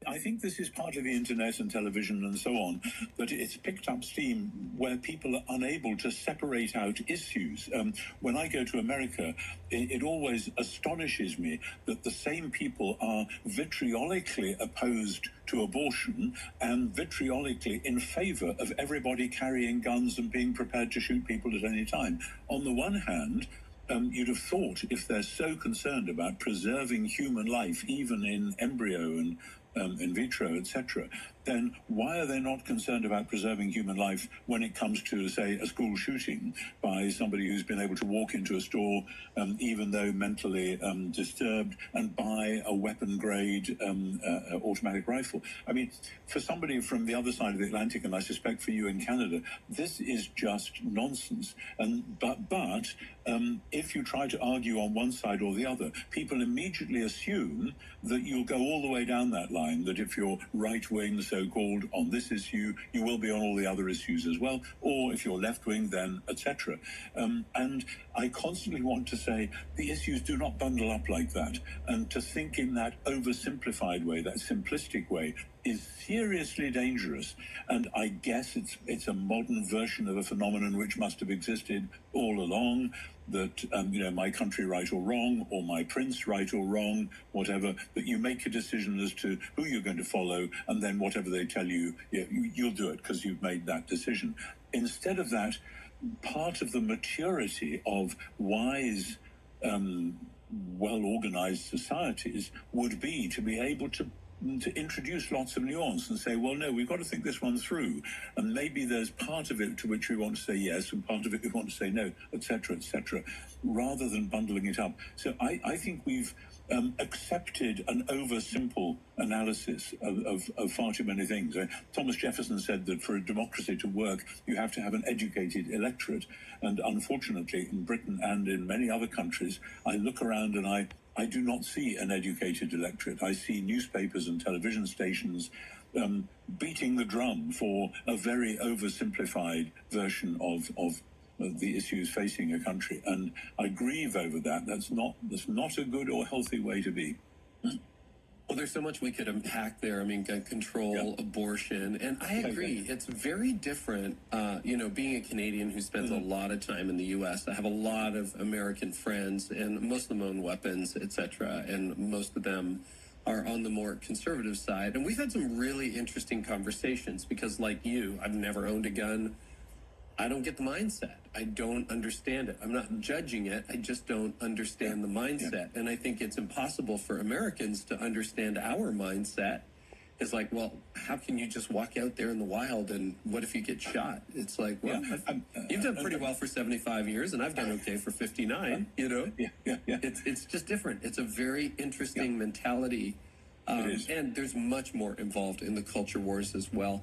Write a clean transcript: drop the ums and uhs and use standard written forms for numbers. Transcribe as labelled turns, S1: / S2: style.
S1: I think this is part of the internet and television and so on, that it's picked up steam where people are unable to separate out issues. When I go to America, it always astonishes me that the same people are vitriolically opposed to abortion and vitriolically in favor of everybody carrying guns and being prepared to shoot people at any time. On the one hand, you'd have thought if they're so concerned about preserving human life, even in embryo and in vitro, etc., then why are they not concerned about preserving human life when it comes to, say, a school shooting by somebody who's been able to walk into a store, even though mentally disturbed, and buy a weapon-grade automatic rifle? I mean, for somebody from the other side of the Atlantic, and I suspect for you in Canada, this is just nonsense. But if you try to argue on one side or the other, people immediately assume that you'll go all the way down that line, that if you're right-wing, so-called, on this issue, you will be on all the other issues as well, or if you're left-wing, then etc. And I constantly want to say the issues do not bundle up like that, and to think in that oversimplified way, that simplistic way, is seriously dangerous. And I guess it's a modern version of a phenomenon which must have existed all along, that, my country right or wrong, or my prince right or wrong, whatever, that you make a decision as to who you're going to follow, and then whatever they tell you, you'll do it because you've made that decision. Instead of that, part of the maturity of wise, well-organized societies would be to be able to introduce lots of nuance and say, well, no, we've got to think this one through. And maybe there's part of it to which we want to say yes and part of it we want to say no, etc., rather than bundling it up. So I think we've accepted an oversimple analysis of far too many things. Thomas Jefferson said that for a democracy to work, you have to have an educated electorate. And unfortunately, in Britain and in many other countries, I look around and I do not see an educated electorate. I see newspapers and television stations beating the drum for a very oversimplified version of the issues facing a country. And I grieve over that. That's not a good or healthy way to be.
S2: Well, there's so much we could unpack there. I mean, gun control, abortion, and I agree. It's very different, being a Canadian who spends a lot of time in the U.S. I have a lot of American friends, and most of them own weapons, etc., and most of them are on the more conservative side. And we've had some really interesting conversations because, like you, I've never owned a gun. I don't get the mindset. I don't understand it. I'm not judging it. I just don't understand the mindset. And I think it's impossible for Americans to understand our mindset. It's like, well, how can you just walk out there in the wild and what if you get shot? It's like, well, you've done pretty well for 75 years and I've done okay for 59, It's just different. It's a very interesting mentality. And there's much more involved in the culture wars as well.